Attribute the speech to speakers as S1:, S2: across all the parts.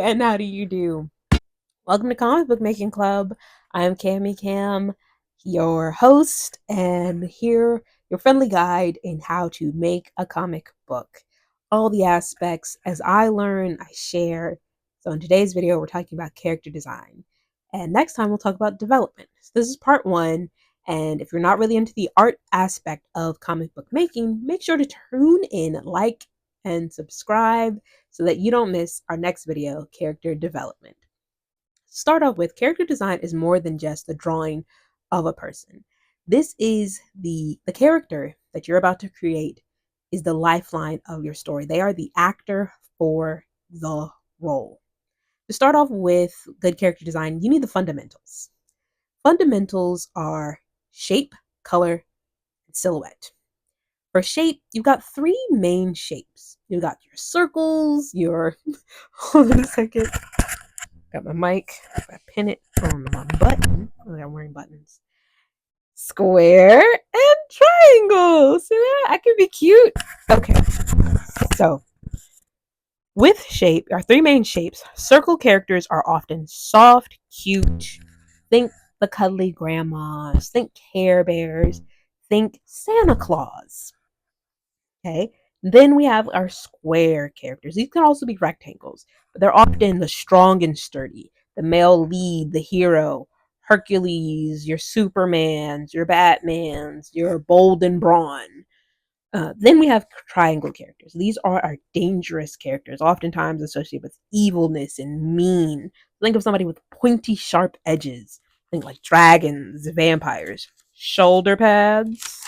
S1: and how do you do? Welcome to Comic Book Making Club. I'm Cami Cam, your host, and here your friendly guide in how to make a comic book. All the aspects as I learn, I share. So in today's video, we're talking about character design. And next time we'll talk about development. So this is part one. And if you're not really into the art aspect of comic book making, make sure to tune in, like, and subscribe so that you don't miss our next video, character development. Start off with character design is more than just the drawing of a person. This is the character that you're about to create is the lifeline of your story. They are the actor for the role. To start off with good character design, you need the fundamentals. Fundamentals are shape, color, and silhouette. For shape, you've got three main shapes. You've got your circles, your hold on a second. Got my mic. I pin it on my button. Oh, I'm wearing buttons. Square and triangle. See that? I can be cute. Okay. So, with shape, our three main shapes, circle characters are often soft, cute. Think the cuddly grandmas. Think Care Bears. Think Santa Claus. Okay. Then we have our square characters. These can also be rectangles, but they're often the strong and sturdy, the male lead, the hero, Hercules, your Supermans, your Batmans, your bold and brawn. Then we have triangle characters. These are our dangerous characters, oftentimes associated with evilness and mean. Think of somebody with pointy, sharp edges. Think like dragons, vampires, shoulder pads.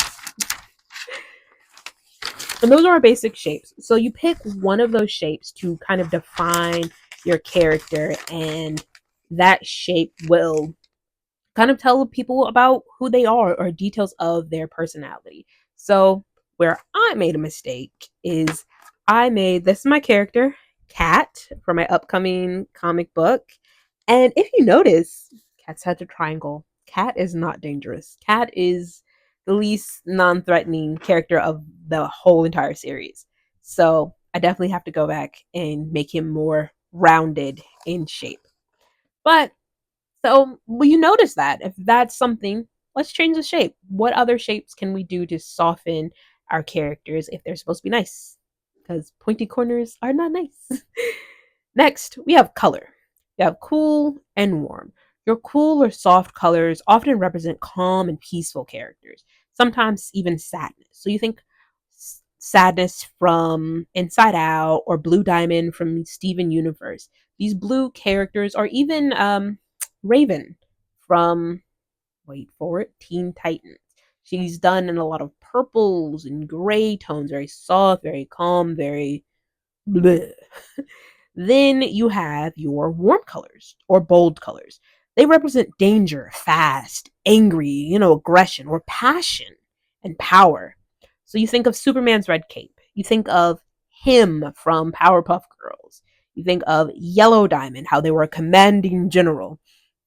S1: And those are our basic shapes. So you pick one of those shapes to kind of define your character, and that shape will kind of tell people about who they are or details of their personality. So where I made a mistake is this is my character, Cat, for my upcoming comic book. And if you notice, Cat's had a triangle. Cat is not dangerous. Cat is the least non-threatening character of the whole entire series. So I definitely have to go back and make him more rounded in shape. But so will you notice that? If that's something, let's change the shape. What other shapes can we do to soften our characters if they're supposed to be nice? Because pointy corners are not nice. Next, we have color. You have cool and warm. Your cool or soft colors often represent calm and peaceful characters, sometimes even sadness. So you think sadness from Inside Out or Blue Diamond from Steven Universe. These blue characters, or even Raven from, wait for it, Teen Titans. She's done in a lot of purples and gray tones, very soft, very calm, very bleh. Then you have your warm colors or bold colors. They represent danger, fast, angry, aggression or passion and power. So you think of Superman's red cape. You think of him from Powerpuff Girls. You think of Yellow Diamond, how they were a commanding general.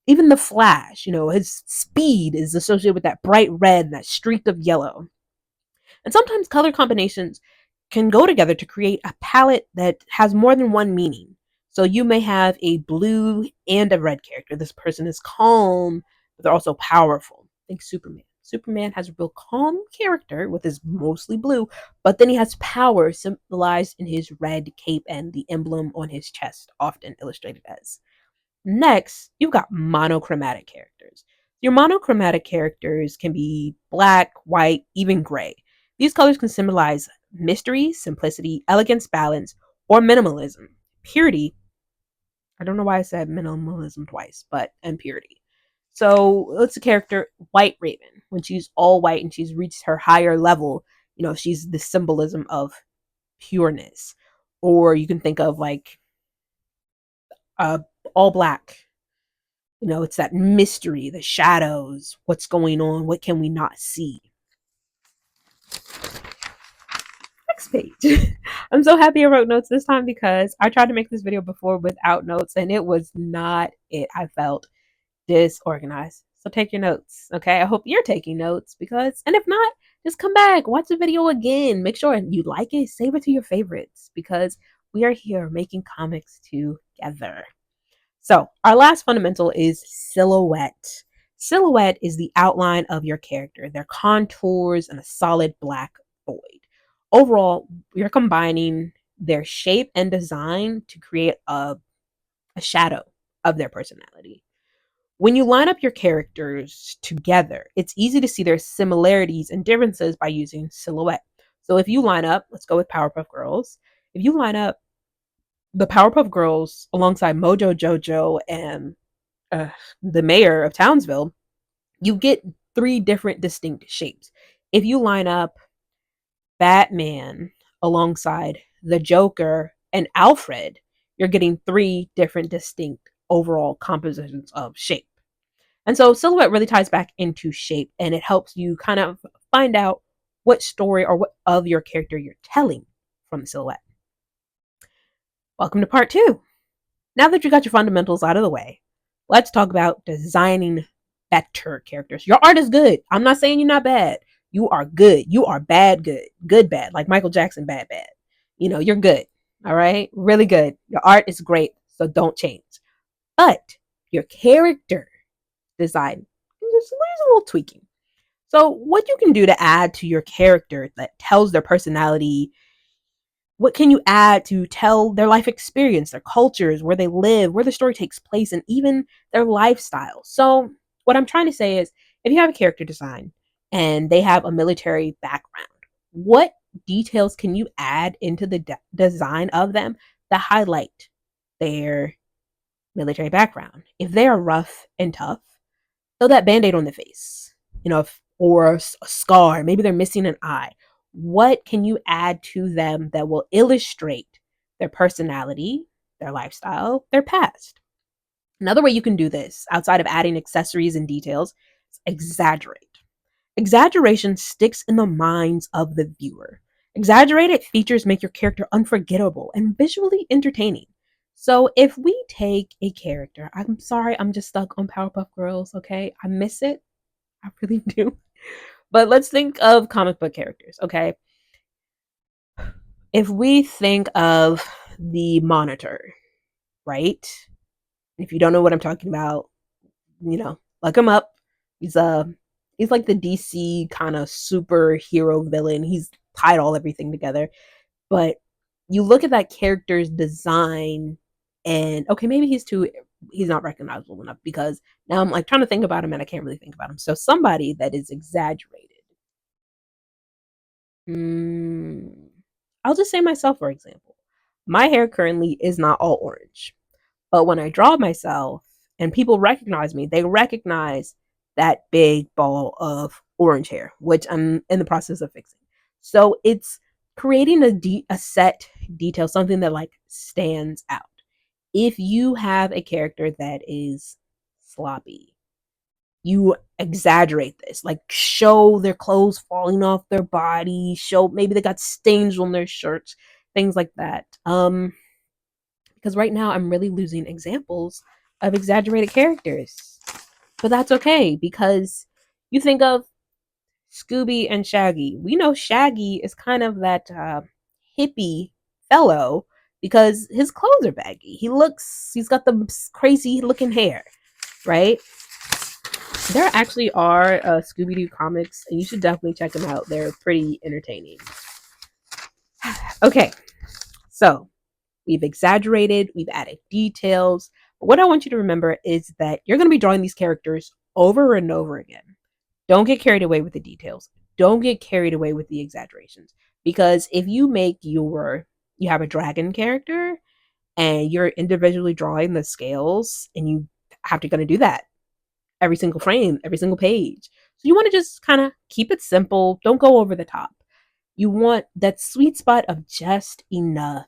S1: Even the Flash, his speed is associated with that bright red and that streak of yellow. And sometimes color combinations can go together to create a palette that has more than one meaning. So you may have a blue and a red character. This person is calm, but they're also powerful. Think Superman. Superman has a real calm character with his mostly blue, but then he has power symbolized in his red cape and the emblem on his chest, often illustrated as. Next, you've got monochromatic characters. Your monochromatic characters can be black, white, even gray. These colors can symbolize mystery, simplicity, elegance, balance, or minimalism. Purity, I don't know why I said minimalism twice, and purity. So it's a character, White Raven. When she's all white and she's reached her higher level, she's the symbolism of pureness. Or you can think of like all black. It's that mystery, the shadows, what's going on, what can we not see. Next page. I'm so happy I wrote notes this time because I tried to make this video before without notes and it was not it. I felt disorganized. So take your notes, okay? I hope you're taking notes and if not, just come back, watch the video again. Make sure you like it, save it to your favorites because We are here making comics together. So, our last fundamental is silhouette. Silhouette is the outline of your character, their contours, and a solid black void. Overall, you're combining their shape and design to create a shadow of their personality. When you line up your characters together, it's easy to see their similarities and differences by using silhouette. So if you line up, let's go with Powerpuff Girls. If you line up the Powerpuff Girls alongside Mojo Jojo and uh, the mayor of Townsville, you get three different distinct shapes. If you line up Batman alongside the Joker and Alfred, you're getting three different distinct overall compositions of shape. And so silhouette really ties back into shape and it helps you kind of find out what story or what of your character you're telling from the silhouette. Welcome to part two. Now that you got your fundamentals out of the way, let's talk about designing better characters. Your art is good. I'm not saying you're not bad. You are good. You are bad, good. Good, bad. Like Michael Jackson, bad, bad. You know, you're good. All right? Really good. Your art is great. So don't change. But your character design, there's a little tweaking. So, what you can do to add to your character that tells their personality, what can you add to tell their life experience, their cultures, where they live, where the story takes place, and even their lifestyle? So, what I'm trying to say is if you have a character design and they have a military background, what details can you add into the design of them that highlight their military background? If they are rough and tough, throw that band-aid on the face, or a scar, maybe they're missing an eye. What can you add to them that will illustrate their personality, their lifestyle, their past? Another way you can do this, outside of adding accessories and details, is exaggerate. Exaggeration sticks in the minds of the viewer. Exaggerated features make your character unforgettable and visually entertaining. So if we take a character, I'm sorry, I'm just stuck on Powerpuff Girls, okay? I miss it. I really do. But let's think of comic book characters, okay? If we think of the Monitor, right? If you don't know what I'm talking about, look him up. He's like the DC kind of superhero villain. He's tied everything together. But you look at that character's design and okay, maybe he's not recognizable enough because now I'm like trying to think about him and I can't really think about him. So somebody that is exaggerated. Mm, I'll just say myself, for example. My hair currently is not all orange. But when I draw myself and people recognize me, they recognize that big ball of orange hair, which I'm in the process of fixing. So it's creating a set detail, something that like stands out. If you have a character that is sloppy, you exaggerate this, like show their clothes falling off their body, show maybe they got stains on their shirts, things like that. Because right now I'm really losing examples of exaggerated characters. But that's okay because you think of Scooby and Shaggy. We know Shaggy is kind of that hippie fellow because his clothes are baggy. He's got the crazy looking hair, right? There actually are Scooby Doo comics, and you should definitely check them out. They're pretty entertaining. Okay, so we've exaggerated, we've added details. But what I want you to remember is that you're going to be drawing these characters over and over again. Don't get carried away with the details. Don't get carried away with the exaggerations. Because if you have a dragon character and you're individually drawing the scales and you have to going to do that every single frame, every single page. So you want to just kind of keep it simple. Don't go over the top. You want that sweet spot of just enough,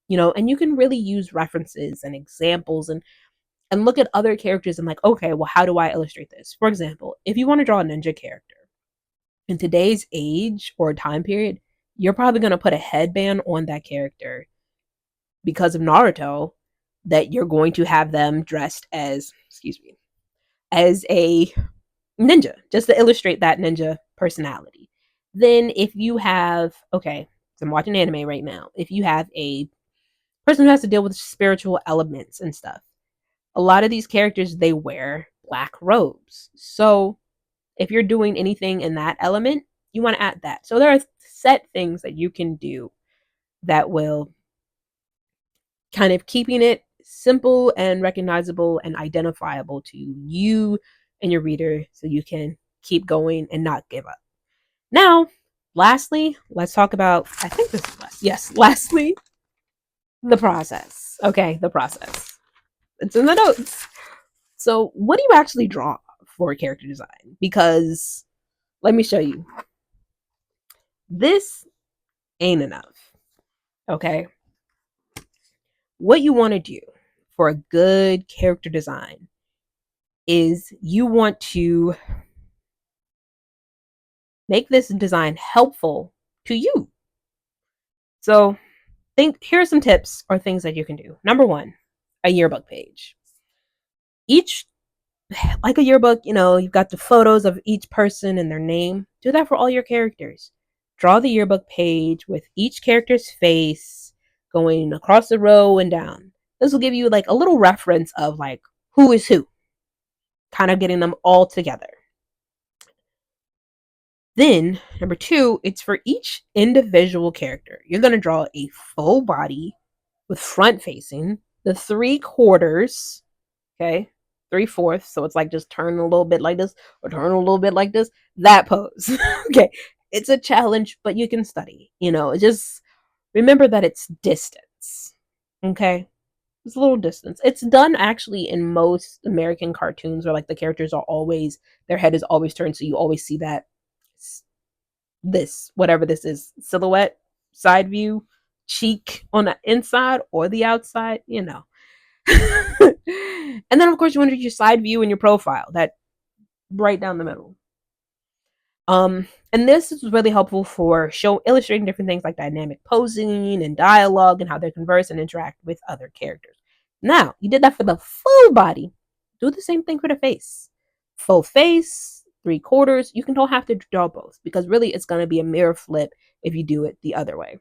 S1: and you can really use references and examples and look at other characters and like, okay, well, how do I illustrate this? For example, if you want to draw a ninja character in today's age or time period, you're probably going to put a headband on that character because of Naruto, that you're going to have them dressed as, excuse me, as a ninja, just to illustrate that ninja personality. Then if you have, okay, so I'm watching anime right now. If you have a Person who has to deal with spiritual elements and stuff. A lot of these characters, they wear black robes. So if you're doing anything in that element, you want to add that. So there are set things that you can do that will kind of keeping it simple and recognizable and identifiable to you and your reader so you can keep going and not give up. Now, lastly, let's talk about, I think this is last. Yes, lastly, the process. Okay, the process. It's in the notes. So, what do you actually draw for character design? Because let me show you. This ain't enough. Okay? What you want to do for a good character design is you want to make this design helpful to you. So, here are some tips or things that you can do. Number 1, a yearbook page. Each like a yearbook, you've got the photos of each person and their name. Do that for all your characters. Draw the yearbook page with each character's face going across the row and down. This will give you like a little reference of like who is who, kind of getting them all together. Then, number 2, it's for each individual character. You're going to draw a full body with front facing, the 3/4, okay? 3/4. So it's like just turn a little bit like this or turn a little bit like this. That pose. Okay. It's a challenge, but you can study. Just remember that it's distance. Okay. It's a little distance. It's done actually in most American cartoons where like the characters are always, their head is always turned. So you always see that this, whatever this is, silhouette, side view, cheek on the inside or the outside. And then of course you want to do your side view and your profile, that right down the middle. And this is really helpful for illustrating different things like dynamic posing and dialogue and how they converse and interact with other characters. Now, you did that for the full body. Do the same thing for the face. Full face, 3/4. You don't have to draw both because really it's going to be a mirror flip if you do it the other way.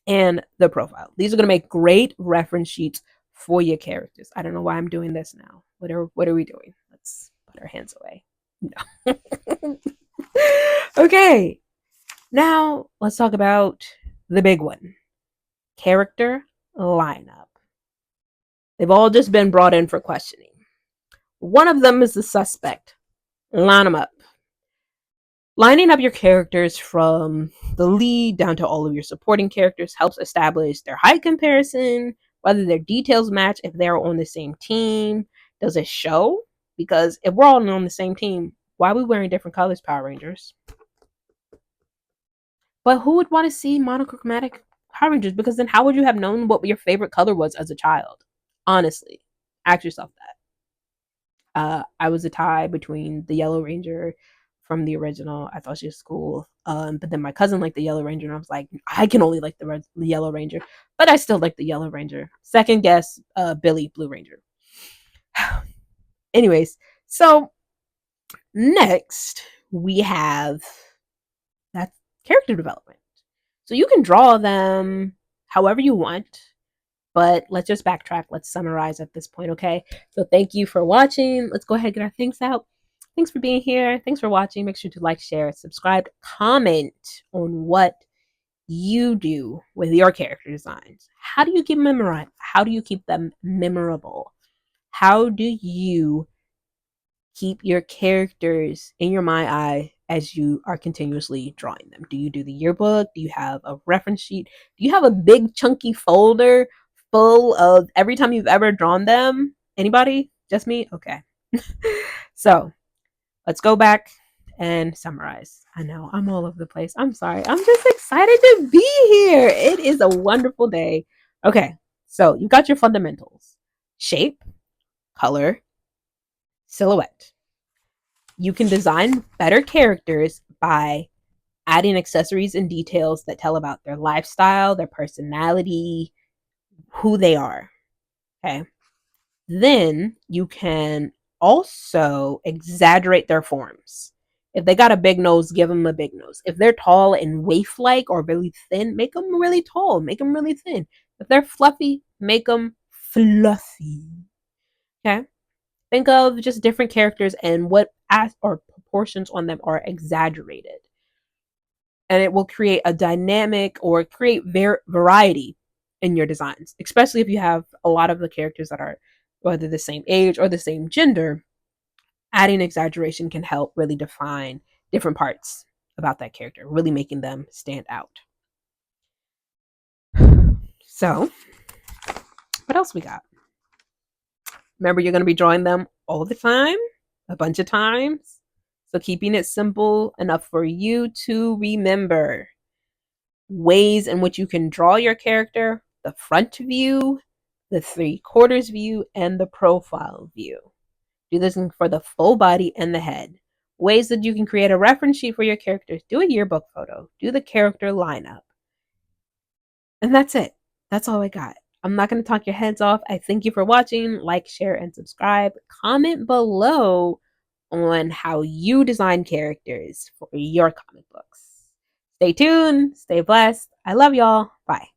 S1: And the profile. These are going to make great reference sheets for your characters. I don't know why I'm doing this now. What are we doing? Let's put our hands away. No. Okay. Now let's talk about the big one. Character lineup. They've all just been brought in for questioning. One of them is the suspect. Line them up. Lining up your characters from the lead down to all of your supporting characters helps establish their height comparison, whether their details match, if they're on the same team. Does it show? Because if we're all on the same team, why are we wearing different colors, Power Rangers? But who would want to see monochromatic Power Rangers? Because then how would you have known what your favorite color was as a child? Honestly, ask yourself that. I was a tie between the Yellow Ranger from the original. I thought she was cool. But then my cousin liked the Yellow Ranger, and I was like, I can only like the Yellow Ranger, but I still like the Yellow Ranger. Second guess, Billy, Blue Ranger. Anyways, so next we have that character development. So you can draw them however you want, but let's just backtrack. Let's summarize at this point, okay? So thank you for watching. Let's go ahead and get our things out. Thanks for being here. Thanks for watching. Make sure to like, share, subscribe, comment on what you do with your character designs. How do you keep memorized? How do you keep them memorable? How do you keep your characters in your mind's eye as you are continuously drawing them? Do you do the yearbook? Do you have a reference sheet? Do you have a big chunky folder full of every time you've ever drawn them? Anybody? Just me? Okay. So let's go back and summarize. I know I'm all over the place. I'm sorry. I'm just excited to be here. It is a wonderful day. Okay. So you've got your fundamentals: shape, color, silhouette. You can design better characters by adding accessories and details that tell about their lifestyle, their personality, who they are. Okay. Then you can also exaggerate their forms. If they got a big nose, give them a big nose. If they're tall and waif like or really thin, make them really tall, make them really thin. If they're fluffy, make them fluffy. Okay? Think of just different characters and what as or proportions on them are exaggerated. And it will create a dynamic or create variety in your designs, especially if you have a lot of the characters that are whether the same age or the same gender. Adding exaggeration can help really define different parts about that character, really making them stand out. So, what else we got? Remember, you're going to be drawing them all the time, a bunch of times. So, keeping it simple enough for you to remember ways in which you can draw your character: the front view, the 3/4 view, and the profile view. Do this for the full body and the head. Ways that you can create a reference sheet for your characters. Do a yearbook photo. Do the character lineup. And that's it. That's all I got. I'm not going to talk your heads off. I thank you for watching. Like, share, and subscribe. Comment below on how you design characters for your comic books. Stay tuned. Stay blessed. I love y'all. Bye.